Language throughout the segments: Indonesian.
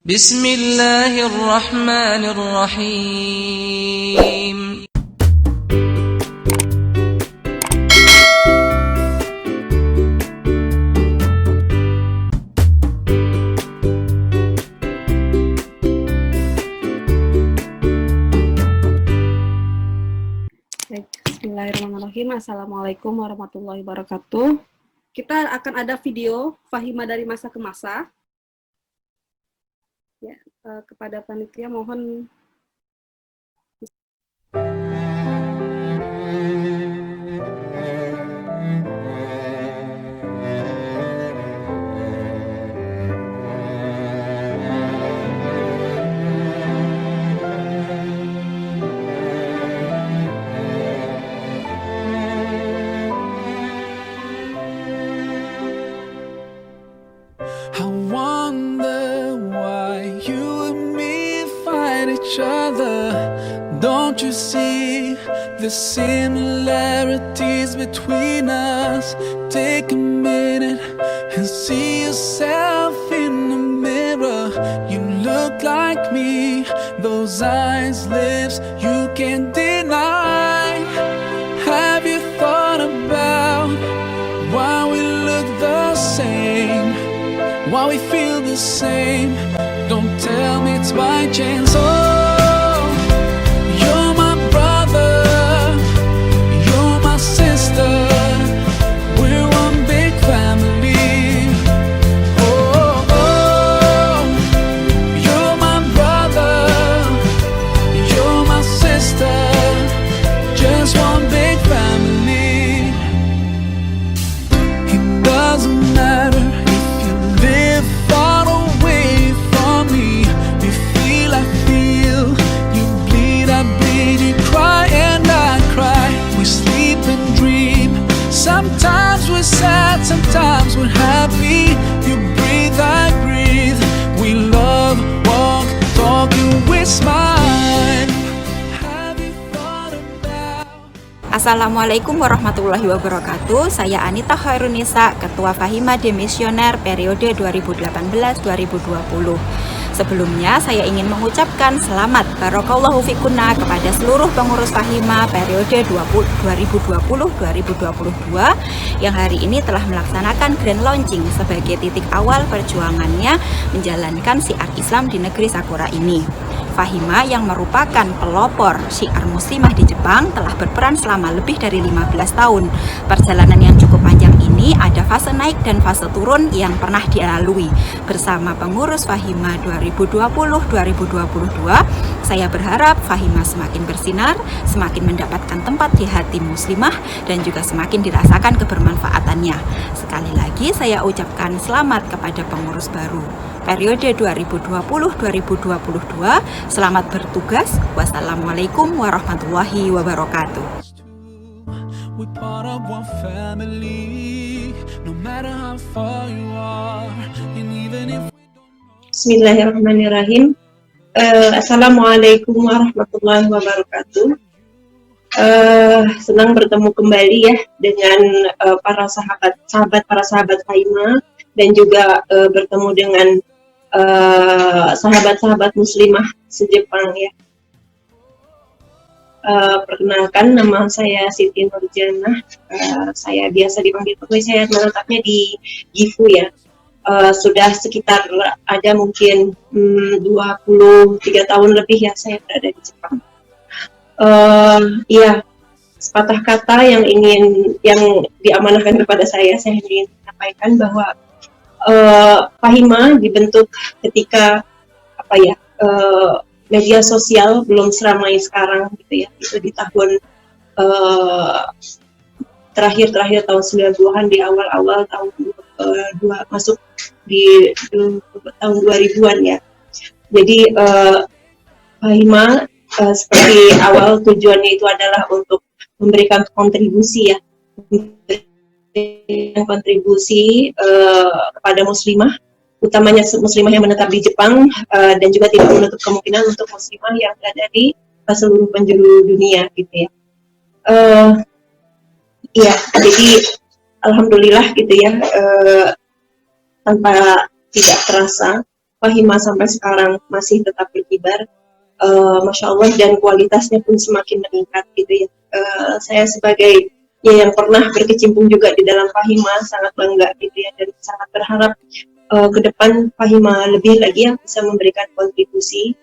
Bismillahirrahmanirrahim. Bismillahirrahmanirrahim. Assalamualaikum warahmatullahi wabarakatuh. Kita akan ada video Fahima dari masa ke masa. Ya, kepada panitia mohon. I wonder why you and me fight each other. Don't you see the similarities between us? Take a minute and see yourself in the mirror. You look like me, those eyes, lips, you can't deny. Have you thought about why we look the same? Why we feel the same? Don't tell me it's by chance. Oh, you're my brother, you're my sister, we're one big family. Oh, oh, you're my brother, you're my sister, just one big family. It doesn't matter live far away from me. You feel, I feel. You bleed, I bleed. You cry and I cry. We sleep and dream. Sometimes we're sad, sometimes we're happy. You breathe, I breathe. We love, walk, talk, and we smile. Have you thought about? Assalamualaikum warahmatullahi wabarakatuh. Saya Anita Khairunisa, Ketua Fahima Demisioner periode 2018-2020. Sebelumnya saya ingin mengucapkan selamat Barakallahu Fikunna kepada seluruh pengurus Fahima periode 2020-2022 yang hari ini telah melaksanakan grand launching sebagai titik awal perjuangannya menjalankan syiar Islam di negeri Sakura ini. Fahima yang merupakan pelopor syiar muslimah di Jepang telah berperan selama lebih dari 15 tahun. Perjalanan yang cukup panjang ini ada fase naik dan fase turun yang pernah dilalui. Bersama pengurus Fahima 2020-2022, saya berharap Fahima semakin bersinar, semakin mendapatkan tempat di hati muslimah, dan juga semakin dirasakan kebermanfaatannya. Sekali lagi saya ucapkan selamat kepada pengurus baru periode 2020-2022. Selamat bertugas. Wassalamualaikum warahmatullahi wabarakatuh. We're part of one family, no matter how far you are, and even if Bismillahirrahmanirrahim. Assalamualaikum warahmatullahi wabarakatuh. Senang bertemu kembali ya dengan para sahabat Fahima, dan juga bertemu dengan sahabat-sahabat muslimah se-Jepang ya. Perkenalkan, nama saya Siti Nurjanah. Saya biasa dipanggil Putri. Saya menetapnya di Gifu ya. Sudah sekitar ada mungkin 23 tahun lebih ya saya berada di Jepang. Iya, sepatah kata yang diamanahkan kepada saya ingin sampaikan bahwa Fahima dibentuk ketika media sosial belum seramai sekarang gitu ya. Itu di tahun terakhir tahun 90-an, di awal-awal tahun masuk di tahun 2000-an ya. Jadi Fahima seperti awal tujuannya itu adalah untuk memberikan kontribusi ya. Kontribusi kepada muslimah, utamanya muslimah yang menetap di Jepang, dan juga tidak menutup kemungkinan untuk muslimah yang berada di seluruh penjuru dunia gitu ya. Iya, jadi alhamdulillah gitu ya, tanpa tidak terasa Fahima sampai sekarang masih tetap berkibar, Masya Allah, dan kualitasnya pun semakin meningkat gitu ya. Saya sebagai yang pernah berkecimpung juga di dalam Fahima sangat bangga gitu ya, dan sangat berharap ke depan Fahima lebih lagi yang bisa memberikan kontribusi.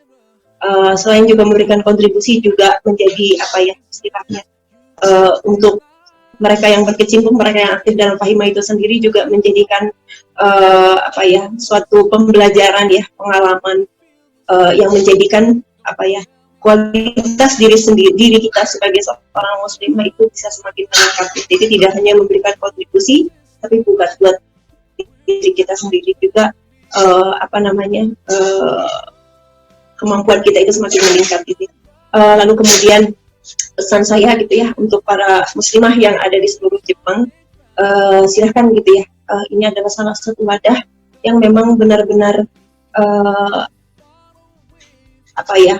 Selain juga memberikan kontribusi, juga menjadi apa ya istilahnya, untuk mereka yang berkecimpung, mereka yang aktif dalam Fahima itu sendiri juga menjadikan apa ya suatu pembelajaran ya, pengalaman yang menjadikan apa ya kualitas diri kita sebagai seorang muslimah itu bisa semakin meningkat. Jadi tidak hanya memberikan kontribusi, tapi buat diri kita sendiri juga apa namanya kemampuan kita itu semakin meningkat gitu. Lalu kemudian pesan saya gitu ya untuk para muslimah yang ada di seluruh Jepang, silahkan gitu ya, ini adalah salah satu wadah yang memang benar-benar apa ya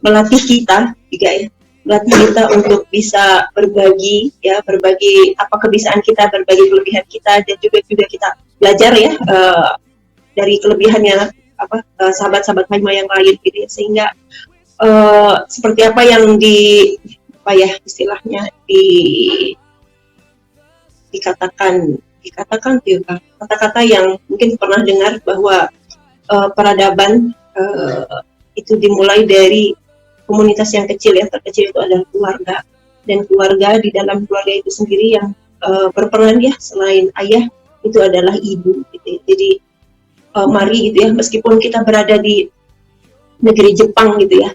melatih kita juga ya, melatih kita untuk bisa berbagi ya, berbagi apa kebisaan kita, berbagi kelebihan kita, dan juga kita belajar ya dari kelebihannya apa sahabat-sahabat Fahima yang lain gitu ya, sehingga seperti apa yang apa ya istilahnya dikatakan kata-kata yang mungkin pernah dengar bahwa peradaban itu dimulai dari komunitas yang kecil, yang terkecil itu adalah keluarga, dan keluarga di dalam keluarga itu sendiri yang berperan ya selain ayah itu adalah ibu gitu ya. Jadi mari gitu ya, meskipun kita berada di negeri Jepang gitu ya,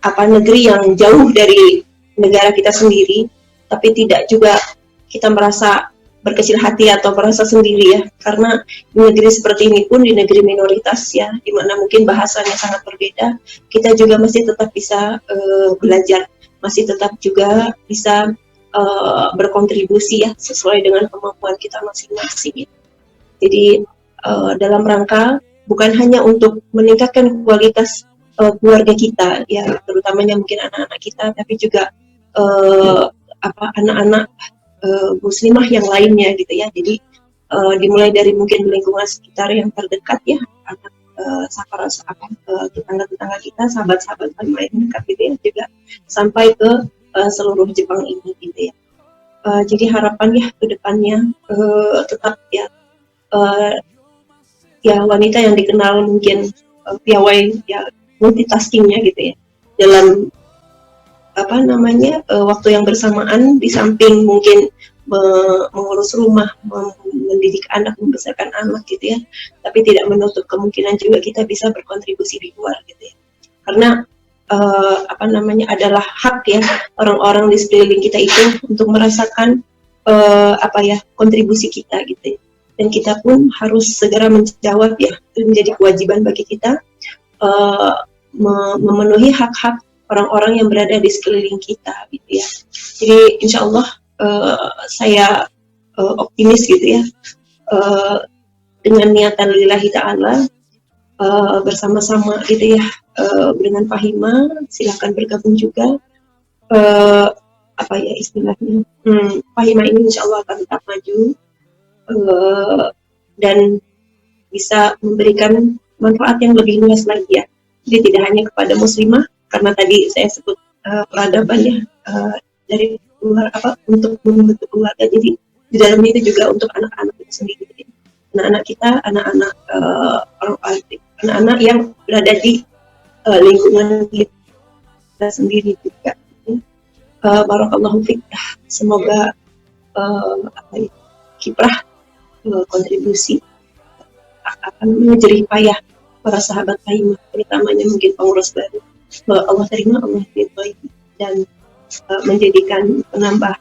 apa negeri yang jauh dari negara kita sendiri, tapi tidak juga kita merasa berkecil hati atau merasa sendiri ya, karena di negeri seperti ini pun, di negeri minoritas ya, di mana mungkin bahasanya sangat berbeda, kita juga masih tetap bisa belajar, masih tetap juga bisa berkontribusi ya sesuai dengan kemampuan kita masing-masing. Jadi dalam rangka bukan hanya untuk meningkatkan kualitas keluarga kita ya, terutamanya mungkin anak-anak kita, tapi juga anak-anak muslimah yang lainnya gitu ya. Jadi dimulai dari mungkin lingkungan sekitar yang terdekat ya, anak tetangga-tetangga kita, sahabat-sahabat yang dekat gitu ya, juga sampai ke seluruh Jepang ini gitu ya. Jadi harapan ya ke depannya tetap ya ya wanita yang dikenal mungkin piawai ya, multitaskingnya gitu ya, dalam apa namanya waktu yang bersamaan, di samping mungkin mengurus rumah, mendidik anak, membesarkan anak gitu ya, tapi tidak menutup kemungkinan juga kita bisa berkontribusi di luar gitu ya, karena apa namanya adalah hak ya orang-orang di sekeliling kita itu untuk merasakan apa ya kontribusi kita gitu ya. Dan kita pun harus segera menjawab ya, itu menjadi kewajiban bagi kita memenuhi hak-hak orang-orang yang berada di sekeliling kita gitu ya. Jadi insya Allah saya optimis gitu ya, dengan niatan lillahi ta'ala, bersama-sama gitu ya, dengan Fahima, silahkan bergabung juga, apa ya istilahnya, Fahima ini insya Allah akan tetap maju dan bisa memberikan manfaat yang lebih luas lagi ya. Jadi tidak hanya kepada muslimah, karena tadi saya sebut peradaban ya, dari luar apa untuk membentuk keluarga. Jadi di dalamnya itu juga untuk anak-anak itu sendiri. Anak-anak kita, anak-anak yang berada di lingkungan kita sendiri juga. Barakallahu fiik. Semoga kiprah kontribusi akan menjadi payah para sahabat Fahima, terutamanya mungkin pengurus baru. Allah terima, Allah ridhoi, dan menjadikan penambah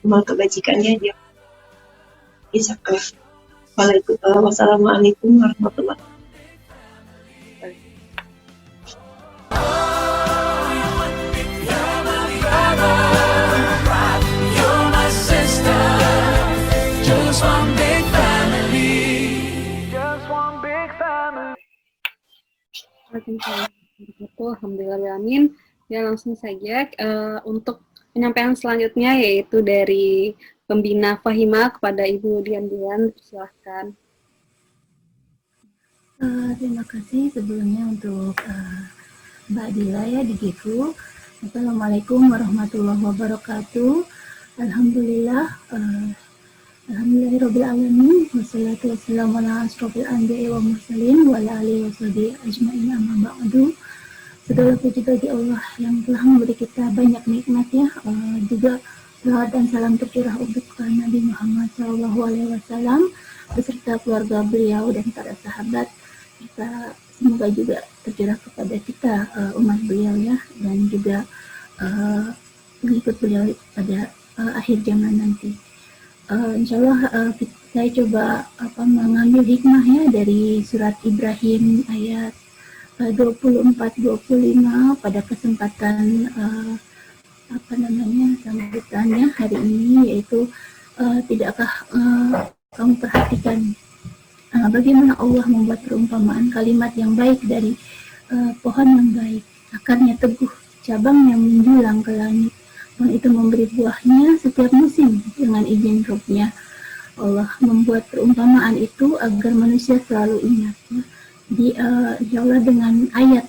amal kebajikannya dia. Wassalamualaikum warahmatullahi wabarakatuh. Alhamdulillah, ya langsung saja untuk penyampaian selanjutnya, yaitu dari pembina Fahima kepada Ibu Dian, silahkan. Terima kasih sebelumnya untuk Mbak Dila ya di Gifu. Assalamualaikum warahmatullahi wabarakatuh. Alhamdulillah, alhamdulillahirabbil alamin. Wassalatu wassalamu ala asrofil anbiya'i wa mursalin wa ala alihi washabihi ajmain amma ba'du. Segala puji bagi Allah yang telah memberi kita banyak nikmat ya. Juga salawat dan salam tercurah untuk Nabi Muhammad SAW beserta keluarga beliau dan para sahabat. Kita semoga juga tercurah kepada kita umat beliau ya, dan juga pengikut beliau pada akhir zaman nanti. Insya Allah saya coba mengambil hikmah ya dari surat Ibrahim ayat 24-25 pada kesempatan sambutannya hari ini, yaitu tidakkah kamu perhatikan bagaimana Allah membuat perumpamaan kalimat yang baik dari pohon yang baik, akarnya teguh, cabangnya menjulang ke langit, pohon itu memberi buahnya setiap musim dengan izin Rabb-nya. Allah membuat perumpamaan itu agar manusia selalu ingat ya. Insya Allah dengan ayat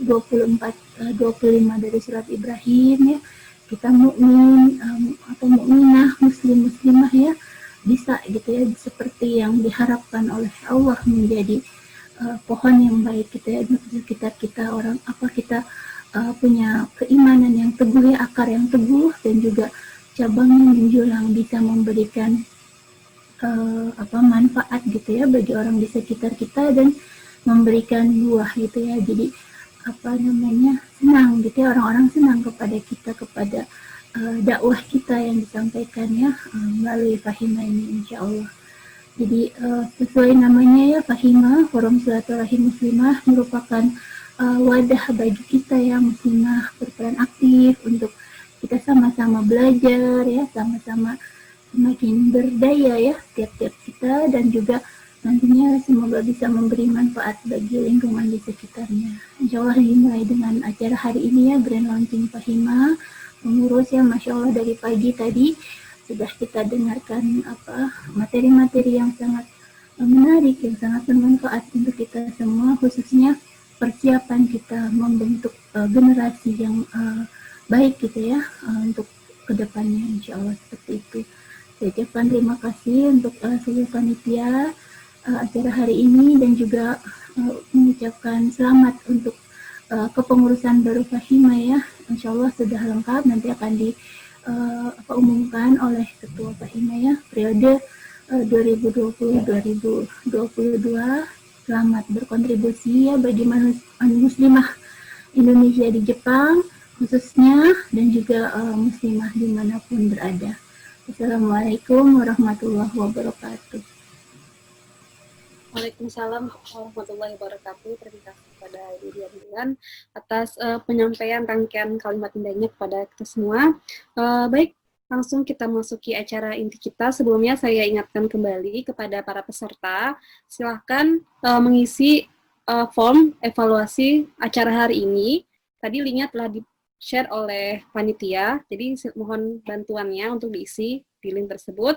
24-25 dari surat Ibrahim ya, kita mukmin atau mukminah, muslimah ya, bisa gitu ya, seperti yang diharapkan oleh Allah, menjadi pohon yang baik gitu ya, di sekitar kita orang kita punya keimanan yang teguh ya, akar yang teguh, dan juga cabangnya menjulang, bisa memberikan manfaat gitu ya bagi orang di sekitar kita dan memberikan buah gitu ya. Jadi senang gitu ya, orang-orang senang kepada kita, kepada dakwah kita yang disampaikan ya melalui Fahima ini insya Allah. Jadi sesuai namanya ya, Fahima, Forum Silaturahim Muslimah, merupakan wadah bagi kita yang muslimah berperan aktif untuk kita sama-sama belajar ya, sama-sama semakin berdaya ya tiap-tiap kita, dan juga nantinya semoga bisa memberi manfaat bagi lingkungan di sekitarnya. Insya Allah dimulai dengan acara hari ini ya, Grand Launching Fahima. Pengurus ya, Masya Allah dari pagi tadi sudah kita dengarkan materi-materi yang sangat menarik, yang sangat bermanfaat untuk kita semua, khususnya persiapan kita membentuk generasi yang baik gitu ya untuk kedepannya insya Allah, seperti itu. Saya ucapkan terima kasih untuk seluruh panitia acara hari ini, dan juga mengucapkan selamat untuk kepengurusan baru Fahima ya. Insya Allah sudah lengkap, nanti akan diumumkan oleh Ketua Fahima ya, periode 2020-2022. Selamat berkontribusi ya bagi muslimah Indonesia di Jepang khususnya, dan juga muslimah dimanapun berada. Assalamualaikum warahmatullahi wabarakatuh. Waalaikumsalam warahmatullahi wabarakatuh. Terima kasih kepada Ibu Dian atas penyampaian rangkaian kalimat indahnya kepada kita semua. Baik, langsung kita masuki acara inti kita. Sebelumnya saya ingatkan kembali kepada para peserta, silahkan mengisi form evaluasi acara hari ini. Tadi linknya telah di-share oleh panitia, jadi mohon bantuannya untuk diisi di link tersebut.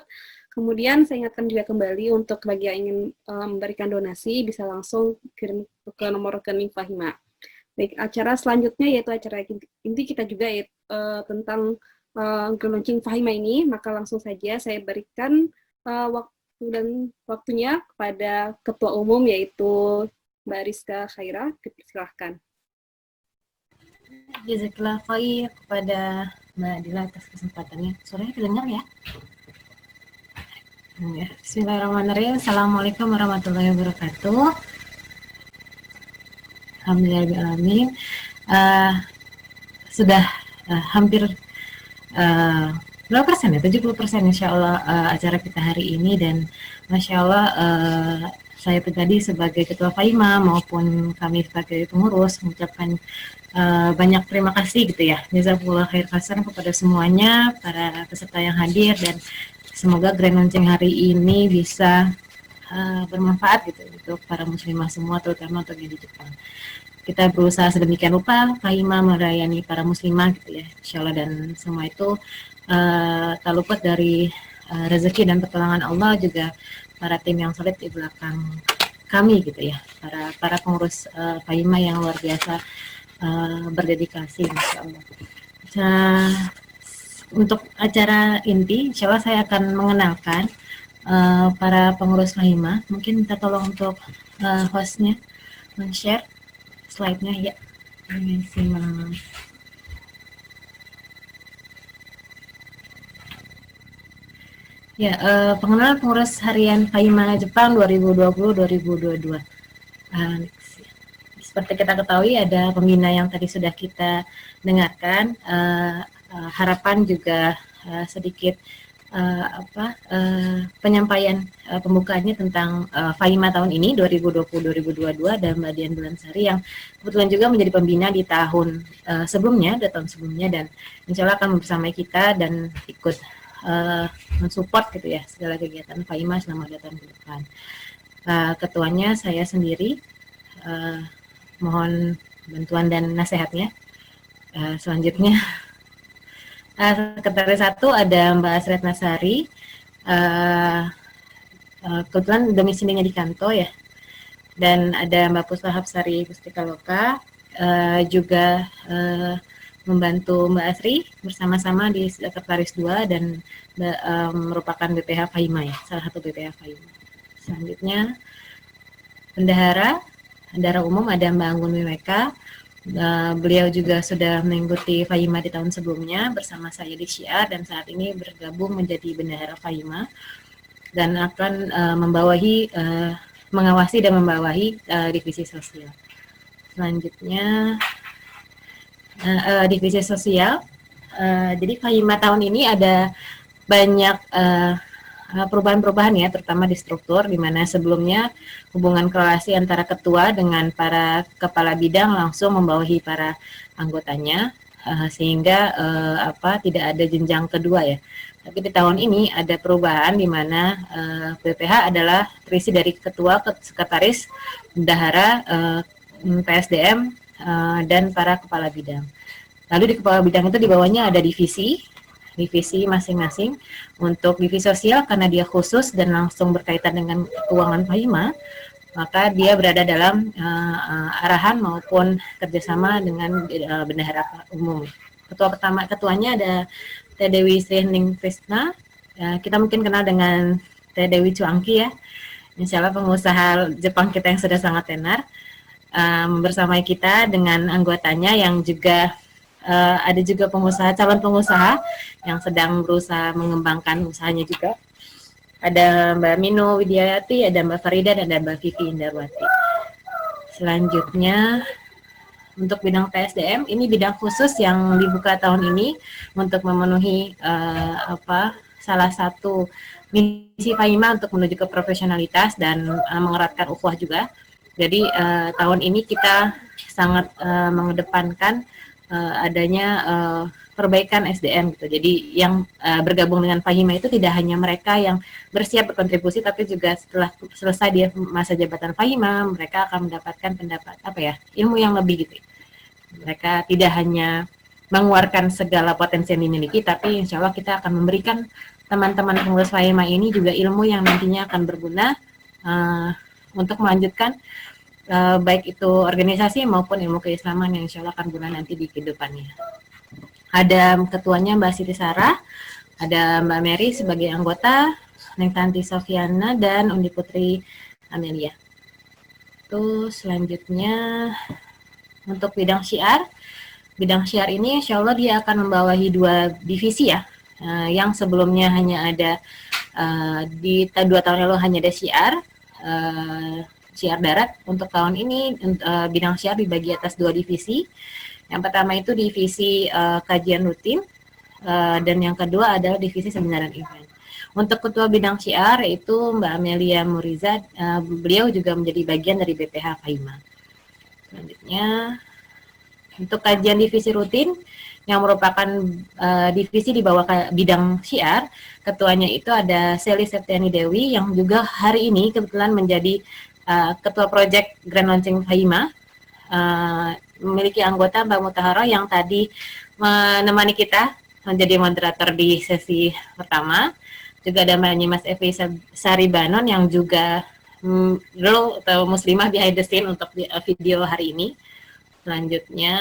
Kemudian saya ingatkan juga kembali untuk bagi yang ingin memberikan donasi bisa langsung kirim ke nomor rekening Fahima. Baik, acara selanjutnya yaitu acara inti kita juga yaitu tentang launching Fahima ini, maka langsung saja saya berikan waktunya kepada Ketua Umum yaitu Mbak Rizka Khaira. Silahkan. Jazakallah khair kepada Mbak Dila atas kesempatannya. Suaranya kedengar ya? Bismillahirrahmanirrahim. Assalamualaikum warahmatullahi wabarakatuh. Alhamdulillahirrahmanirrahim. Sudah hampir berapa persen ya? 70% insya Allah acara kita hari ini, dan Masya Allah saya pribadi sebagai Ketua Fahima maupun kami sebagai pengurus mengucapkan banyak terima kasih gitu ya, jazakumullah khair hasan kepada semuanya para peserta yang hadir, dan semoga Grand Launching hari ini bisa bermanfaat gitu untuk para muslimah semua, terutama untuk yang di Jepang. Kita berusaha sedemikian rupa Fahima melayani para muslimah gitu ya, insya Allah, dan semua itu tak luput dari rezeki dan pertolongan Allah, juga para tim yang solid di belakang kami gitu ya, para pengurus Fahima yang luar biasa berdedikasi, Masya Allah. Nah, untuk acara inti, insya Allah saya akan mengenalkan para pengurus Fahima. Mungkin minta tolong untuk hostnya men-share slide-nya ya. Ya, pengenalan pengurus harian Fahima Jepang 2020-2022. Seperti kita ketahui ada pembina yang tadi sudah kita dengarkan. Harapan juga sedikit penyampaian pembukaannya tentang Fahima tahun ini 2020-2022 dan Mbak Dian Bulansari yang kebetulan juga menjadi pembina di tahun sebelumnya, dan insya Allah akan membersamai kita dan ikut mensupport gitu ya segala kegiatan Fahima selama 2 tahun ke depan. Ketuanya saya sendiri, mohon bantuan dan nasihatnya. Selanjutnya sekretaris 1 ada Mbak Asret Nasari, kebetulan domisilinya di Kanto ya, dan ada Mbak Puspa Hapsari Pustikaloka, juga membantu Mbak Asri bersama-sama di sekretaris 2 dan merupakan BPH Fahima ya, salah satu BPH Fahima. Selanjutnya bendahara umum ada Mbak Anggun Wiweka. Beliau juga sudah mengikuti Fahima di tahun sebelumnya bersama saya di Syiar dan saat ini bergabung menjadi bendahara Fahima dan akan mengawasi dan membawahi divisi sosial. Selanjutnya divisi sosial. Jadi Fahima tahun ini ada banyak perubahan-perubahan ya, terutama di struktur, di mana sebelumnya hubungan relasi antara ketua dengan para kepala bidang langsung membawahi para anggotanya, sehingga tidak ada jenjang kedua ya. Tapi di tahun ini ada perubahan di mana BPH adalah terisi dari ketua, sekretaris, bendahara, PSDM, dan para kepala bidang. Lalu di kepala bidang itu di bawahnya ada divisi masing-masing. Untuk divisi sosial karena dia khusus dan langsung berkaitan dengan keuangan Fahima, maka dia berada dalam arahan maupun kerjasama dengan bendahara umum. Ketuanya ada Teh Dewi Sri Hening Krisna. Kita mungkin kenal dengan Teh Dewi Cuangki ya. Insya Allah pengusaha Jepang kita yang sudah sangat tenar. Bersama kita dengan anggotanya yang juga ada juga calon pengusaha yang sedang berusaha mengembangkan usahanya juga. Ada Mbak Mino Widiayati, ada Mbak Farida, dan ada Mbak Vivi Indarwati. Selanjutnya untuk bidang PSDM, ini bidang khusus yang dibuka tahun ini untuk memenuhi salah satu misi Fahima untuk menuju ke profesionalitas dan mengeratkan ukhuwah juga. Jadi tahun ini kita sangat mengedepankan adanya perbaikan SDM gitu. Jadi yang bergabung dengan Fahima itu tidak hanya mereka yang bersiap berkontribusi, tapi juga setelah selesai dia masa jabatan Fahima, mereka akan mendapatkan ilmu yang lebih gitu. Mereka tidak hanya mengeluarkan segala potensi yang dimiliki, tapi insya Allah kita akan memberikan teman-teman pengurus Fahima ini juga ilmu yang nantinya akan berguna untuk melanjutkan baik itu organisasi maupun ilmu keislaman yang insya Allah akan guna nanti di kedepannya. Ada ketuanya Mbak Siti Sarah, ada Mbak Mary sebagai anggota, Neng Tanti Sofiana, dan Undi Putri Amelia. Terus selanjutnya untuk bidang syiar ini insya Allah dia akan membawahi 2 divisi ya, yang sebelumnya hanya ada di 2 tahun lalu hanya ada syiar darat. Untuk tahun ini bidang syiar dibagi atas 2 divisi. Yang pertama itu divisi kajian rutin, dan yang kedua adalah divisi seminar dan event. Untuk ketua bidang syiar yaitu Mbak Amelia Muriza, beliau juga menjadi bagian dari BPH Fahima. Selanjutnya untuk kajian divisi rutin yang merupakan divisi di bawah bidang syiar, ketuanya itu ada Seli Septiani Dewi yang juga hari ini kebetulan menjadi ketua project Grand Launching Fahima, memiliki anggota Mbak Mutahara yang tadi menemani kita menjadi moderator di sesi pertama. Juga ada Mbak Nyimas Evi Saribanon yang juga girl atau muslimah behind the scene untuk video hari ini. Selanjutnya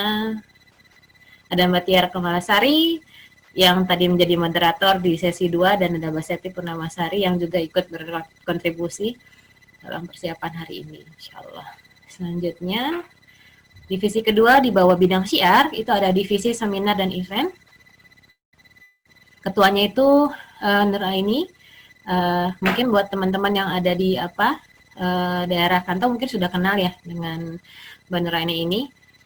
ada Mbak Tiara Kemalasari yang tadi menjadi moderator di sesi 2 dan ada Mbak Seti Purnamasari yang juga ikut berkontribusi dalam persiapan hari ini, insyaallah. Selanjutnya divisi kedua di bawah bidang syiar itu ada divisi seminar dan event. Ketuanya itu Nur Aini. Mungkin buat teman-teman yang ada di daerah Kantong mungkin sudah kenal ya dengan Mbak Nur Aini ini.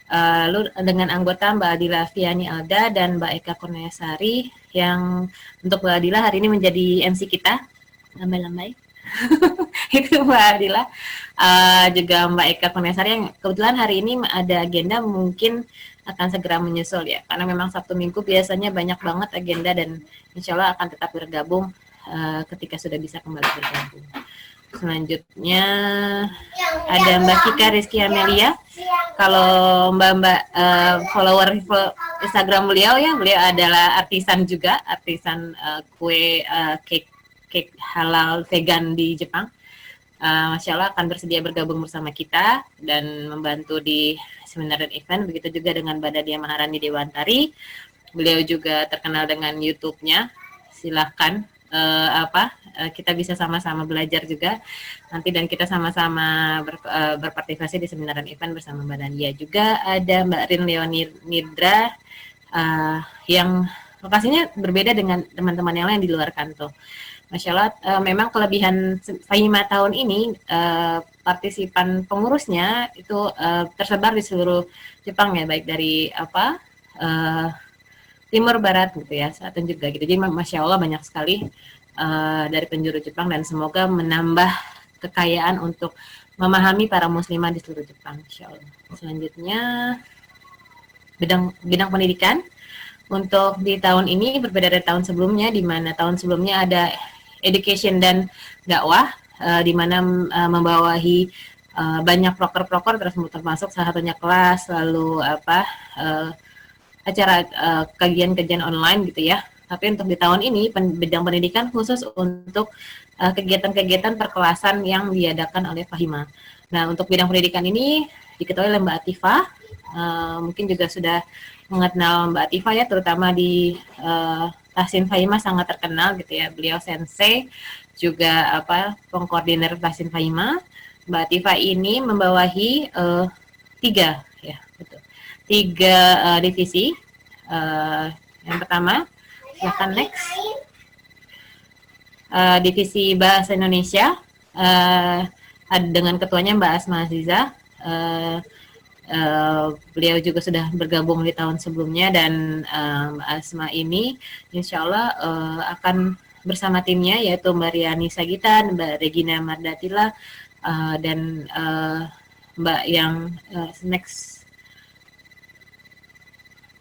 Lalu dengan anggota Mbak Adila Fiani Alda dan Mbak Eka Kurniasari yang untuk Mbak Adila hari ini menjadi MC kita. Lambai-lambai. Itu Mbak Adila. Juga Mbak Eka Kurniasari yang kebetulan hari ini ada agenda mungkin akan segera menyusul ya. Karena memang Sabtu Minggu biasanya banyak banget agenda dan insya Allah akan tetap bergabung ketika sudah bisa kembali bergabung. Selanjutnya ada Mbak Kika Rizky Amelia. Kalau Mbak follower Instagram beliau ya, beliau adalah artisan juga, artisan kue cake halal vegan di Jepang. Masya Allah akan bersedia bergabung bersama kita dan membantu di seminar dan event. Begitu juga dengan Mbak Dadia Maharani Dewantari. Beliau juga terkenal dengan YouTube-nya. Silahkan kita bisa sama-sama belajar juga nanti dan kita sama-sama berpartisipasi di seminar dan event bersama Mbak Nadia. Juga ada Mbak Rin Leonidra yang lokasinya berbeda dengan teman-teman yang lain di luar Kanto. Masya Allah, memang kelebihan Fahima tahun ini partisipan pengurusnya itu tersebar di seluruh Jepang ya, baik dari timur barat gitu ya, selatan juga gitu. Jadi Masya Allah banyak sekali dari penjuru Jepang dan semoga menambah kekayaan untuk memahami para muslimah di seluruh Jepang, Insya Allah. Selanjutnya bidang pendidikan. Untuk di tahun ini berbeda dari tahun sebelumnya, di mana tahun sebelumnya ada education dan dakwah, di mana membawahi banyak proker-proker termasuk salah satunya kelas, lalu acara kajian-kajian online gitu ya. Tapi untuk di tahun ini bidang pendidikan khusus untuk kegiatan-kegiatan perkelasan yang diadakan oleh Fahima. Nah, untuk bidang pendidikan ini diketuai oleh Mbak Atifah. Mungkin juga sudah mengenal Mbak Atifah ya, terutama di Tahsin Fahima sangat terkenal gitu ya. Beliau sensei, juga pengkoordinir Tahsin Fahima. Mbak Atifah ini membawahi tiga divisi. Yang pertama, silakan next. Divisi Bahasa Indonesia dengan ketuanya Mbak Asma Aziza. Beliau juga sudah bergabung di tahun sebelumnya dan Mbak Asma ini insya Allah akan bersama timnya yaitu Mbak Riani Sagitan, Mbak Regina Mardatila, dan Mbak yang next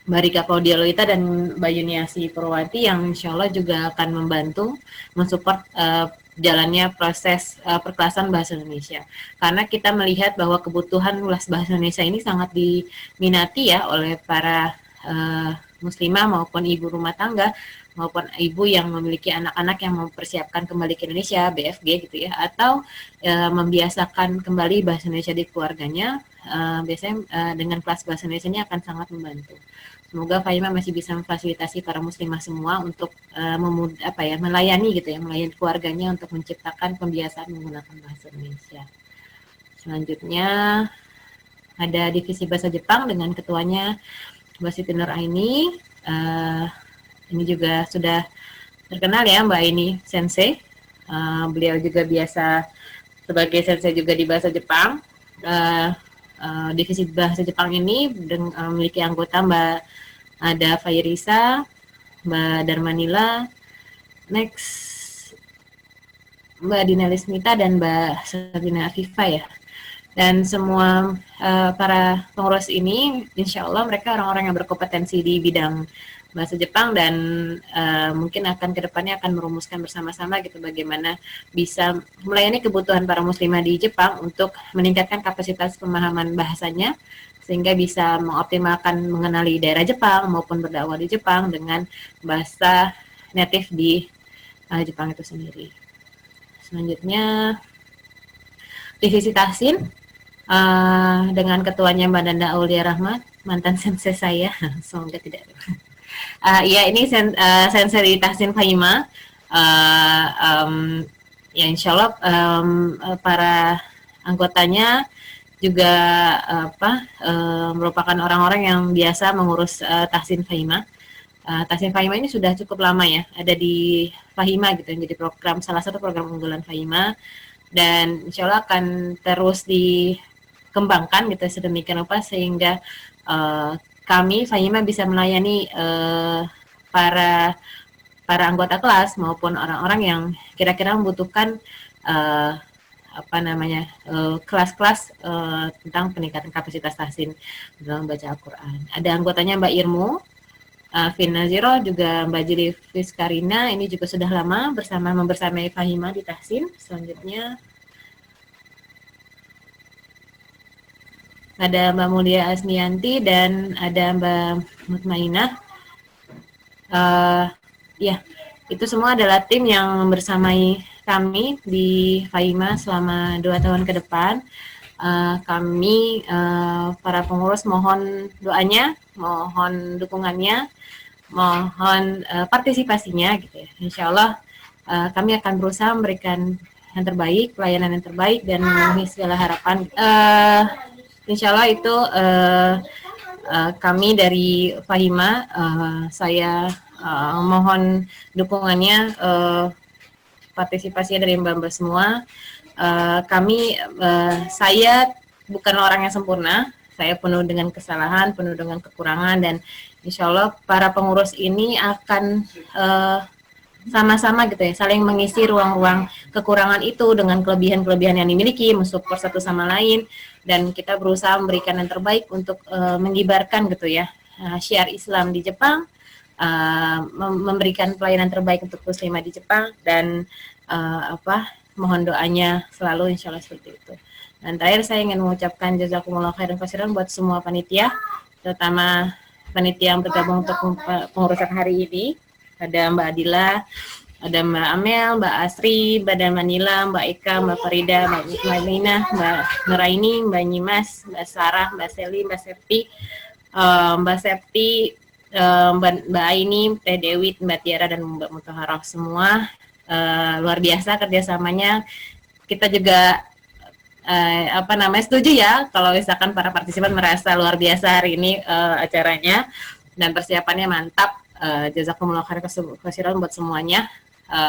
Mbak Rika Claudia Loita dan Mbak Yuniasi Purwati yang insya Allah juga akan membantu mensupport jalannya proses perkelasan bahasa Indonesia. Karena kita melihat bahwa kebutuhan kelas bahasa Indonesia ini sangat diminati ya oleh para muslimah maupun ibu rumah tangga maupun ibu yang memiliki anak-anak yang mempersiapkan kembali ke Indonesia, BFG gitu ya, atau membiasakan kembali bahasa Indonesia di keluarganya. Biasanya dengan kelas bahasa Indonesia ini akan sangat membantu. Semoga Fahima masih bisa memfasilitasi para muslimah semua untuk melayani gitu ya, melayani keluarganya untuk menciptakan pembiasaan menggunakan bahasa Indonesia. Selanjutnya ada divisi bahasa Jepang dengan ketuanya Mbak Siti Nur Aini. Ini juga sudah terkenal ya Mbak Aini Sensei. Beliau juga biasa sebagai sensei juga di bahasa Jepang. Divisi bahasa Jepang ini memiliki anggota Mbak ada Fairisa, Mbak Darmanila, next Mbak Dina Lismita dan Mbak Sabina Afifah ya. Dan semua para pengurus ini insya Allah mereka orang-orang yang berkompetensi di bidang bahasa Jepang dan mungkin akan kedepannya akan merumuskan bersama-sama gitu bagaimana bisa melayani kebutuhan para muslimah di Jepang untuk meningkatkan kapasitas pemahaman bahasanya sehingga bisa mengoptimalkan mengenali daerah Jepang maupun berdakwah di Jepang dengan bahasa native di Jepang itu sendiri. Selanjutnya divisi tahsin dengan ketuanya Mbak Nanda Aulia Rahmat, mantan sensei saya. Semoga tidak. Ya, ini sensei di tahsin Fahima. Ya, insya Allah para anggotanya juga merupakan orang-orang yang biasa mengurus tahsin Fahima. Tahsin Fahima ini sudah cukup lama ya, ada di Fahima gitu, jadi salah satu program unggulan Fahima, dan insya Allah akan terus dikembangkan gitu sedemikian rupa sehingga kami Fahima bisa melayani para anggota kelas maupun orang-orang yang kira-kira membutuhkan kelas-kelas tentang peningkatan kapasitas tahsin dalam baca Al-Quran. Ada anggotanya Mbak Irmu, Vina Ziro, juga Mbak Jili Fiskarina, ini juga sudah lama membersamai Fahima di tahsin. Selanjutnya ada Mbak Mulia Asnianti dan ada Mbak Mutmainah. Ya, itu semua adalah tim yang membersamai kami di Fahima selama 2 tahun ke depan. Kami para pengurus mohon doanya, mohon dukungannya, mohon partisipasinya gitu ya. Insya Allah kami akan berusaha memberikan yang terbaik, pelayanan yang terbaik dan memenuhi segala harapan. Insya Allah itu kami dari Fahima, saya mohon dukungannya, partisipasinya dari mbak-mbak semua. Saya bukan orang yang sempurna, saya penuh dengan kesalahan, penuh dengan kekurangan, dan insya Allah para pengurus ini akan sama-sama gitu ya, saling mengisi ruang-ruang kekurangan itu dengan kelebihan-kelebihan yang dimiliki, mensupport satu sama lain, dan kita berusaha memberikan yang terbaik untuk mengibarkan gitu ya syiar Islam di Jepang, memberikan pelayanan terbaik untuk muslimah di Jepang, dan mohon doanya selalu insya Allah seperti itu. Dan terakhir saya ingin mengucapkan jazakumullah khairan katsiran buat semua panitia, terutama panitia yang bergabung untuk pengurusan hari ini. Ada Mbak Adila, ada Mbak Amel, Mbak Asri, Mbak Manila, Mbak Eka, Mbak Farida, Mbak Nina, Mbak Nuraini, Mbak Nyimas, Mbak Sarah, Mbak Seli, Mbak Septi, Mbak Aini, Teh Dewi, Mbak Tiara, dan Mbak Mutaharah semua. Luar biasa kerjasamanya. Kita juga setuju ya kalau misalkan para partisipan merasa luar biasa hari ini acaranya, dan persiapannya mantap. Jazakumullah khairan buat semuanya.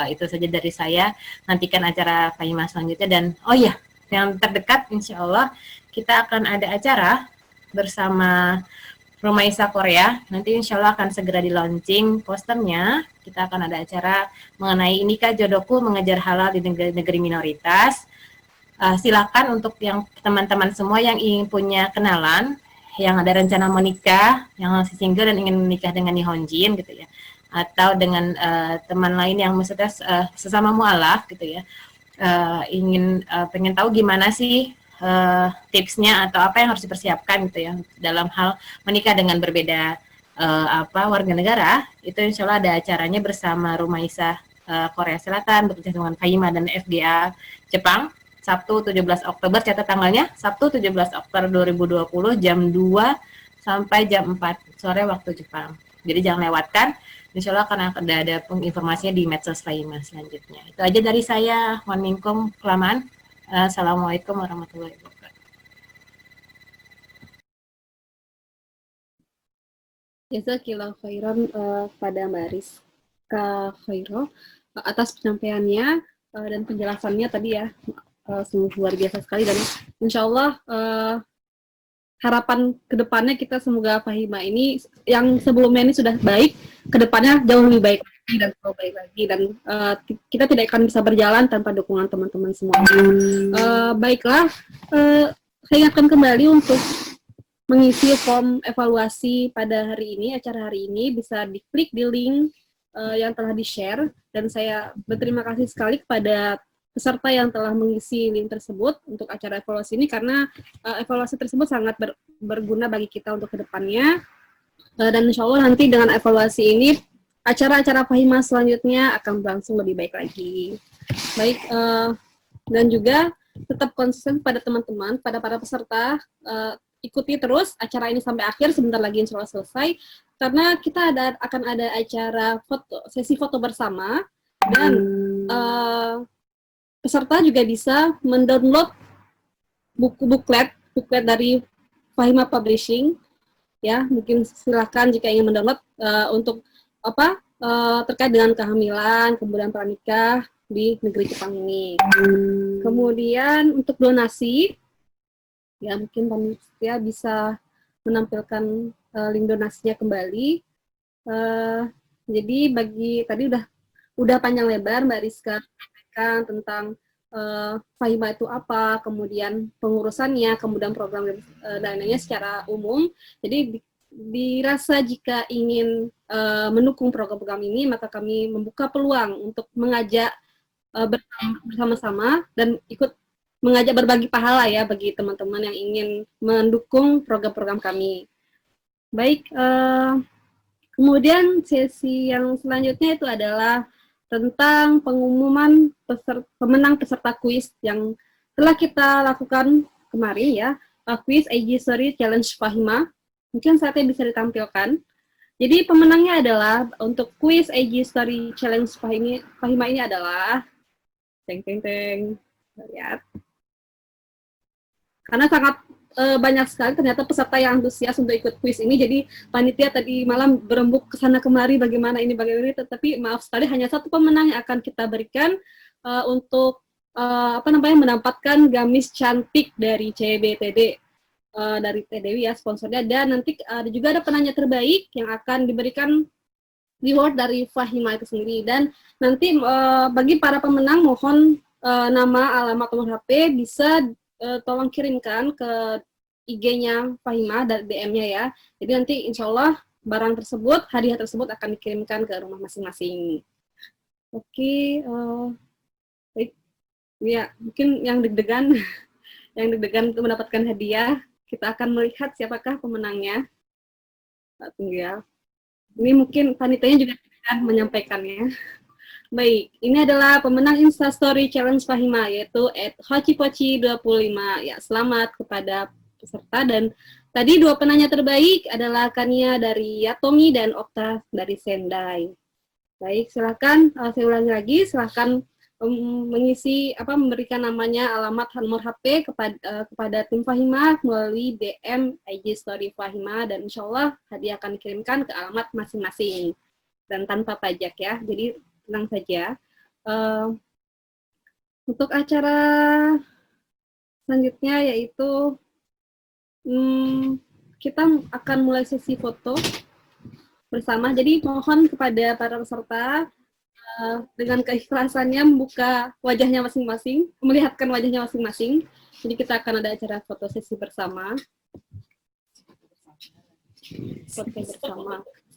Itu saja dari saya. Nantikan acara Fahima selanjutnya, dan oh ya, yang terdekat insya Allah kita akan ada acara bersama Rumah Isa Korea. Nanti insya Allah akan segera di launching posternya. Kita akan ada acara mengenai Nikah Jodohku Mengejar Halal di negeri minoritas. Silakan untuk yang teman-teman semua yang ingin punya kenalan, yang ada rencana menikah, yang masih single dan ingin menikah dengan Nihonjin gitu ya, atau dengan teman lain yang maksudnya sesama mualaf gitu ya, pengen tahu gimana sih tipsnya atau apa yang harus dipersiapkan gitu ya dalam hal menikah dengan berbeda warga negara, itu insya Allah ada acaranya bersama Rumah Isa Korea Selatan bekerja dengan Fahima dan FGA Jepang, Sabtu 17 Oktober, catat tanggalnya, Sabtu 17 Oktober 2020 jam 2 sampai jam 4 sore waktu Jepang. Jadi jangan lewatkan, insya Allah akan ada informasinya di medsos Fahima selanjutnya. Itu aja dari saya, mohon minkum kelamaan. Assalamualaikum warahmatullahi wabarakatuh. Jazakillah khairan pada Mbak Rizka Khairo atas penyampaiannya dan penjelasannya tadi ya. Sungguh luar biasa sekali, dan insya Allah harapan kedepannya kita semoga Fahima ini yang sebelumnya ini sudah baik, kedepannya jauh lebih baik lagi dan lebih baik lagi, dan kita tidak akan bisa berjalan tanpa dukungan teman-teman semua. Baiklah, saya ingatkan kembali untuk mengisi form evaluasi pada hari ini, acara hari ini bisa diklik di link yang telah di-share, dan saya berterima kasih sekali kepada peserta yang telah mengisi link tersebut untuk acara evaluasi ini, karena evaluasi tersebut sangat berguna bagi kita untuk kedepannya, dan insya Allah nanti dengan evaluasi ini acara-acara Fahima selanjutnya akan berlangsung lebih baik lagi. Baik, dan juga tetap konsisten pada teman-teman, pada para peserta, ikuti terus acara ini sampai akhir, sebentar lagi insya Allah selesai, karena kita akan ada acara sesi foto bersama, dan peserta juga bisa mendownload buklet dari Fahima Publishing, ya mungkin silakan jika ingin mendownload untuk terkait dengan kehamilan, kemudian pranikah di negeri Jepang ini. Kemudian untuk donasi, ya mungkin panitia bisa menampilkan link donasinya kembali. Jadi tadi udah panjang lebar Mbak Rizka sampaikan tentang Fahima itu apa, kemudian pengurusannya, kemudian program dananya secara umum. Jadi dirasa jika ingin mendukung program-program ini, maka kami membuka peluang untuk mengajak bersama-sama dan ikut mengajak berbagi pahala ya bagi teman-teman yang ingin mendukung program-program kami. Baik, kemudian sesi yang selanjutnya itu adalah tentang pengumuman pemenang peserta kuis yang telah kita lakukan kemarin ya, kuis IG Story Challenge Fahima. Mungkin saatnya bisa ditampilkan. Jadi pemenangnya adalah untuk kuis IG Story Challenge Fahima ini adalah teng. Lihat. Karena sangat banyak sekali ternyata peserta yang antusias untuk ikut kuis ini, jadi panitia tadi malam berembuk ke sana kemari bagaimana ini, tetapi maaf sekali hanya satu pemenang yang akan kita berikan untuk mendapatkan gamis cantik dari CBTD, dari TDW ya sponsornya, dan nanti juga ada penanya terbaik yang akan diberikan reward dari Fahima itu sendiri. Dan nanti bagi para pemenang mohon nama, alamat, nomor HP bisa tolong kirimkan ke IG-nya Fahima dan DM-nya ya. Jadi nanti insya Allah barang tersebut, hadiah tersebut akan dikirimkan ke rumah masing-masing. Oke, baik. Ya, mungkin yang deg-degan, untuk mendapatkan hadiah, kita akan melihat siapakah pemenangnya. Tunggu ya. Ini mungkin panitianya juga akan menyampaikannya. Baik, ini adalah pemenang Instastory Challenge Fahima, yaitu @hochipochi25. Ya, selamat kepada peserta. Dan tadi dua penanya terbaik adalah Kania dari Yatomi dan Okta dari Sendai. Baik, silakan saya ulangi lagi, silakan memberikan namanya, alamat, nomor HP kepada tim Fahima melalui DM IG Story Fahima, dan insya Allah hadiah akan dikirimkan ke alamat masing-masing dan tanpa pajak ya. Jadi tenang saja. Untuk acara selanjutnya yaitu kita akan mulai sesi foto bersama. Jadi mohon kepada para peserta dengan keikhlasannya membuka wajahnya masing-masing, melihatkan wajahnya masing-masing. Jadi kita akan ada acara foto sesi bersama.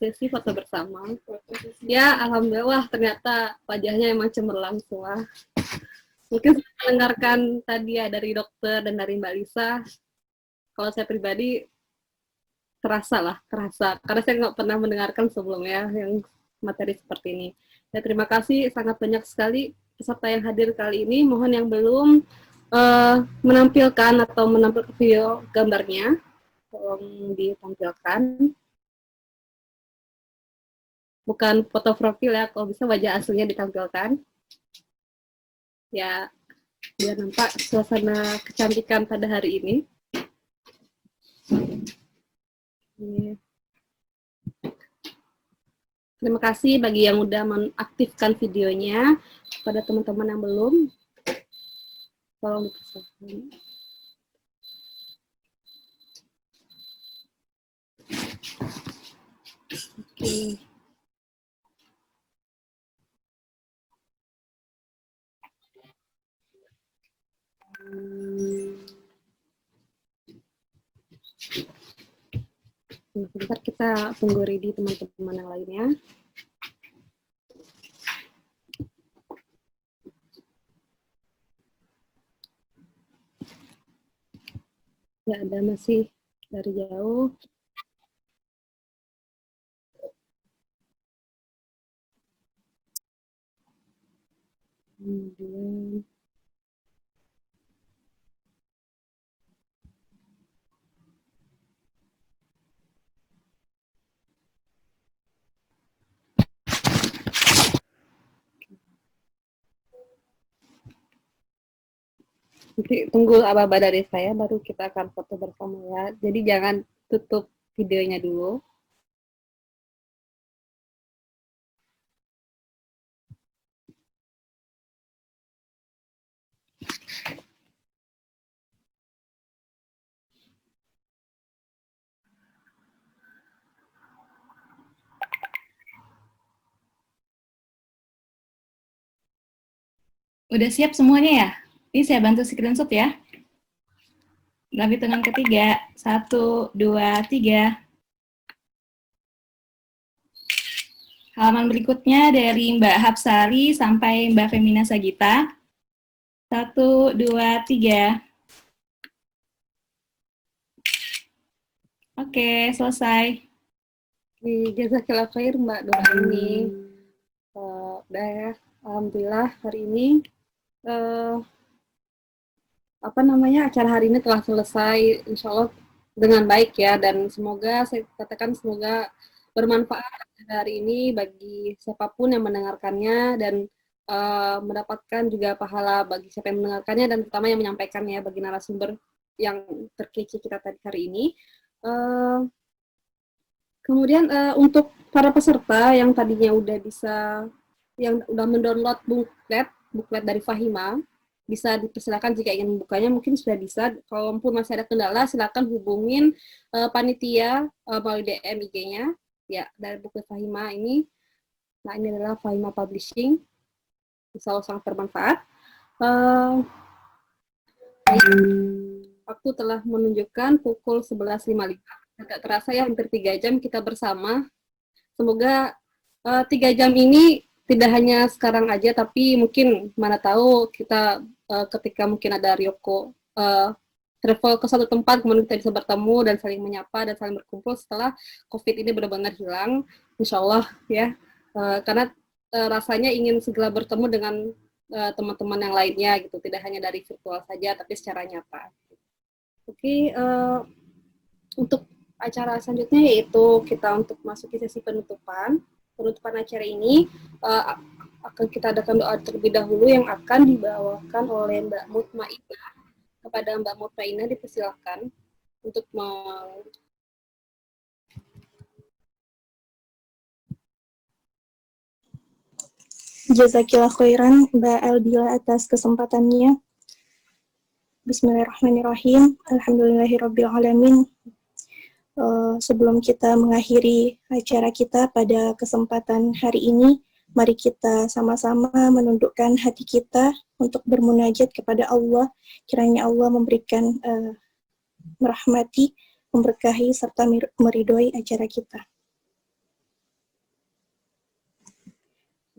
Sesi foto bersama. Ya, alhamdulillah ternyata wajahnya emang cemerlang semua. Mungkin saya mendengarkan tadi ya dari dokter dan dari Mbak Lisa. Kalau saya pribadi terasa. Karena saya nggak pernah mendengarkan sebelumnya yang materi seperti ini. Ya, terima kasih sangat banyak sekali peserta yang hadir kali ini. Mohon yang belum menampilkan atau menampilkan video gambarnya, tolong ditampilkan. Bukan foto profil ya, kalau bisa wajah aslinya ditampilkan. Ya, biar nampak suasana kecantikan pada hari ini. Terima kasih bagi yang udah mengaktifkan videonya. Pada teman-teman yang belum, tolong dipersilakan. Oke. Sebentar kita tunggu ready teman-teman yang lainnya. Ya, ada masih dari jauh. Kemudian Nanti tunggu aba-aba dari saya, baru kita akan foto bersama ya. Jadi jangan tutup videonya dulu. Udah siap semuanya ya? Ini saya bantu screenshot ya. Dalam hitungan ketiga, 1, 2, 3. Halaman berikutnya dari Mbak Hapsari sampai Mbak Femina Sagita. 1, 2, 3. Oke, selesai. Jazakallah khair Mbak Doa ini. Udah ya, alhamdulillah hari ini acara hari ini telah selesai, insya Allah dengan baik ya, dan semoga saya katakan semoga bermanfaat hari ini bagi siapapun yang mendengarkannya, dan mendapatkan juga pahala bagi siapa yang mendengarkannya, dan terutama yang menyampaikannya bagi narasumber yang terkece kita tadi hari ini. Kemudian untuk para peserta yang tadinya yang udah mendownload buklet dari Fahima, bisa dipersilakan jika ingin membukanya, mungkin sudah bisa. Kalaupun masih ada kendala, silakan hubungin panitia melalui DM IG-nya ya dari buklet Fahima ini. Nah, ini adalah Fahima Publishing. Insya Allah sangat bermanfaat. Waktu telah menunjukkan pukul 11.55. Agak terasa ya, hampir 3 jam kita bersama. Semoga 3 jam ini tidak hanya sekarang aja, tapi mungkin mana tahu kita ketika mungkin ada Ryoko travel ke satu tempat, kemudian kita bisa bertemu dan saling menyapa dan saling berkumpul setelah COVID ini benar-benar hilang, insya Allah ya. Karena rasanya ingin segera bertemu dengan teman-teman yang lainnya gitu, tidak hanya dari virtual saja, tapi secara nyata. Oke, untuk acara selanjutnya yaitu kita untuk masuki sesi penutupan acara ini. Akan kita adakan doa terlebih dahulu yang akan dibawakan oleh Mbak Mutmainah. Kepada Mbak Mutmainah dipersilakan untuk Jazakillah khairan Mbak Albila atas kesempatannya. Bismillahirrahmanirrahim. Alhamdulillahirrabbilalamin. Sebelum kita mengakhiri acara kita pada kesempatan hari ini, mari kita sama-sama menundukkan hati kita untuk bermunajat kepada Allah. Kiranya Allah memberikan merahmati, memberkahi, serta meridhoi acara kita.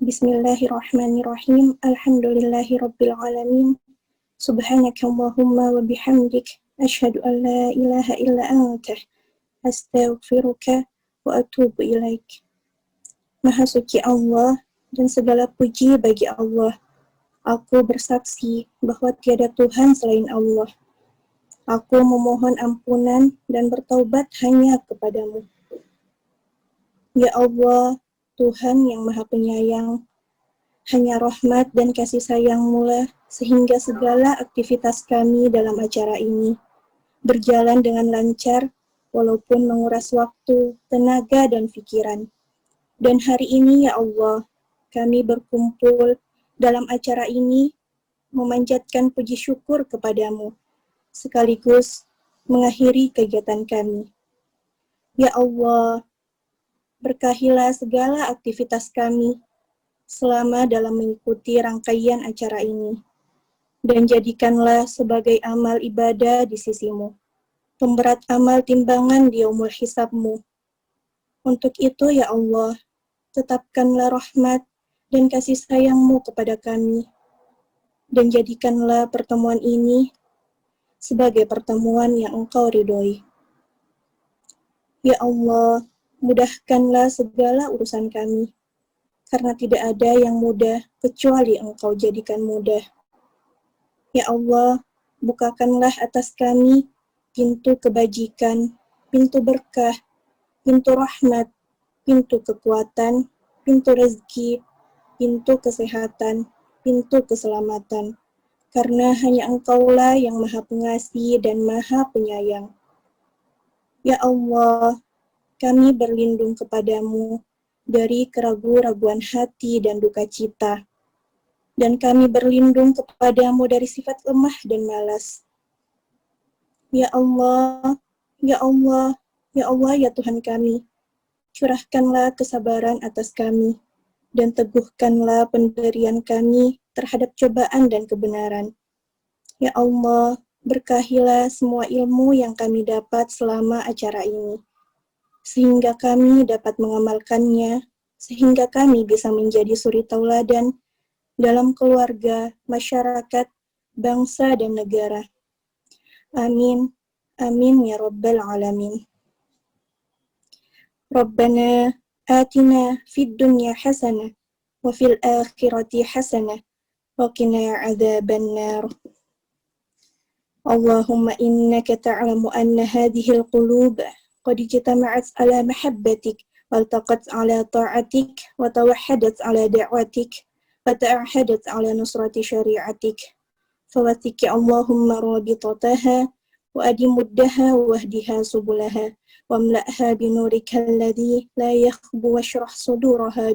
Bismillahirrahmanirrahim. Alhamdulillahirrabbilalamin. Subhanaka Allahumma wa bihamdik. Asyhadu an la ilaha illa anta. Astaghfiruka wa atubu ilaik. Maha suci Allah dan segala puji bagi Allah. Aku bersaksi bahwa tiada Tuhan selain Allah. Aku memohon ampunan dan bertaubat hanya kepadamu. Ya Allah, Tuhan yang Maha Penyayang, hanya rahmat dan kasih sayang-Mu lah sehingga segala aktivitas kami dalam acara ini berjalan dengan lancar, walaupun menguras waktu, tenaga, dan pikiran. Dan hari ini, ya Allah, kami berkumpul dalam acara ini memanjatkan puji syukur kepadamu, sekaligus mengakhiri kegiatan kami. Ya Allah, berkahilah segala aktivitas kami selama dalam mengikuti rangkaian acara ini, dan jadikanlah sebagai amal ibadah di sisi-Mu, pemberat amal timbangan di yaumul hisab-Mu. Untuk itu, ya Allah, tetapkanlah rahmat dan kasih sayang-Mu kepada kami, dan jadikanlah pertemuan ini sebagai pertemuan yang Engkau ridhoi. Ya Allah, mudahkanlah segala urusan kami, karena tidak ada yang mudah kecuali Engkau jadikan mudah. Ya Allah, bukakanlah atas kami pintu kebajikan, pintu berkah, pintu rahmat, pintu kekuatan, pintu rezeki, pintu kesehatan, pintu keselamatan, karena hanya Engkaulah yang Maha Pengasih dan Maha Penyayang. Ya Allah, kami berlindung kepadamu dari keraguan-raguan hati dan duka cita. Dan kami berlindung kepadamu dari sifat lemah dan malas. Ya Allah, ya Allah, ya Allah, ya Tuhan kami, curahkanlah kesabaran atas kami, dan teguhkanlah pendirian kami terhadap cobaan dan kebenaran. Ya Allah, berkahilah semua ilmu yang kami dapat selama acara ini, sehingga kami dapat mengamalkannya, sehingga kami bisa menjadi suri tauladan dalam keluarga, masyarakat, bangsa, dan negara. Amin. Amin ya Rabbal Alamin. Rabbana atina fid dunya hasanah wa fil akhirati hasanah wa qina adzaban nar. Allahumma innaka ta'lamu anna hadhihi al-qulub qad ijtama'at ala mahabbatik waltaqat ala ta'atik wa tawahhadat ala da'watik wa ta'ahadat ala nusrati syari'atik. Fawathiki Allahumma rabitataha wa adimuddaha wahdiha subulaha wamla'ha binurika alladhi la yakhbu washrah suduraha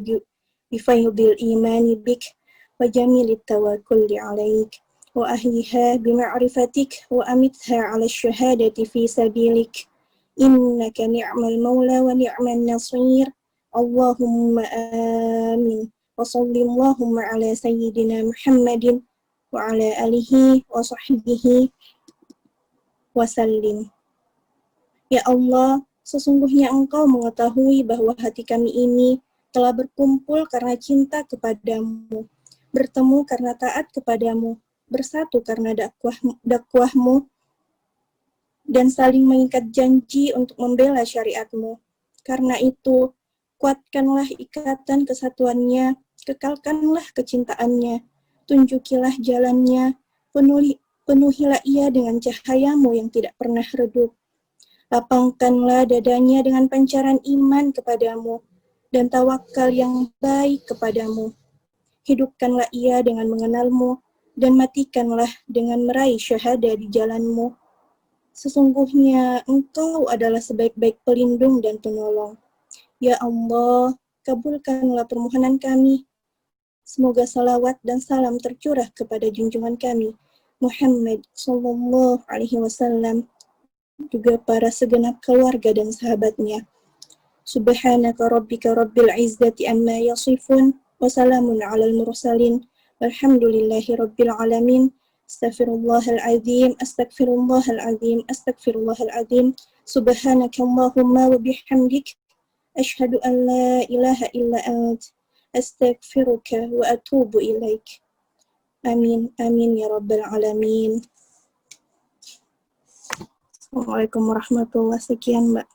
bifaydil imani bik wa jamilit tawakkulli alaik wa ahyiha bima'rifatik wa amitha ala syahadati fi sabilik innaka ni'mal mawla wa ni'mal nasir. Allahumma amin wa salli Allahumma ala sayyidina Muhammadin wa ala alihi wa sahbihi wasallim. Ya Allah, sesungguhnya Engkau mengetahui bahwa hati kami ini telah berkumpul karena cinta kepadamu, bertemu karena taat kepadamu, bersatu karena dakwahmu, dan saling mengikat janji untuk membela syariatmu. Karena itu, kuatkanlah ikatan kesatuannya, kekalkanlah kecintaannya, tunjukilah jalannya, penuhilah ia dengan cahayamu yang tidak pernah redup. Lapangkanlah dadanya dengan pancaran iman kepadamu dan tawakal yang baik kepadamu. Hidupkanlah ia dengan mengenalmu dan matikanlah dengan meraih syahadah di jalanmu. Sesungguhnya Engkau adalah sebaik-baik pelindung dan penolong. Ya Allah, kabulkanlah permohonan kami. Semoga salawat dan salam tercurah kepada junjungan kami, Muhammad sallallahu alaihi wasallam, juga para segenap keluarga dan sahabatnya. Subhanaka rabbika rabbil izzati amma yasifun wa salamun alal mursalin walhamdulillahi rabbil alamin. Astaghfirullahal azim, astaghfirullahal azim, astaghfirullahal azim. Subhanaka Allahumma wa bihamdik asyhadu an la ilaha illa ant astaghfiruka wa atubu ilaik. Amin, amin ya Rabbal Alamin. Assalamualaikum warahmatullahi wabarakatuh. Sekian, Mbak.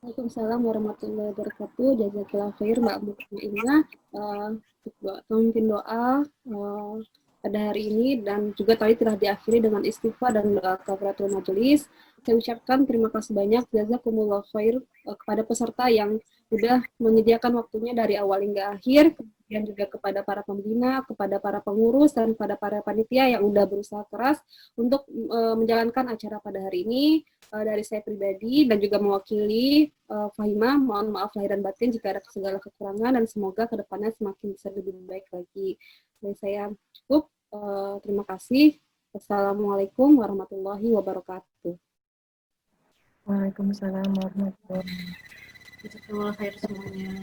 Waalaikumsalam warahmatullahi wabarakatuh. Jazakallah khair Mbak Mukminah. Mungkin doa pada hari ini dan juga tadi telah diakhiri dengan istighfar dan doa kafaratul majelis. Saya ucapkan terima kasih banyak jazakumullah khair kepada peserta yang sudah menyediakan waktunya dari awal hingga akhir, kemudian juga kepada para pembina, kepada para pengurus, dan kepada para panitia yang sudah berusaha keras untuk menjalankan acara pada hari ini. Dari saya pribadi dan juga mewakili Fahimah, mohon maaf lahir dan batin jika ada segala kekurangan dan semoga kedepannya semakin bisa lebih baik lagi. Dari saya cukup, terima kasih. Wassalamualaikum warahmatullahi wabarakatuh. Waalaikumsalam warahmatullahi wabarakatuh. Jazakallahu khair semuanya.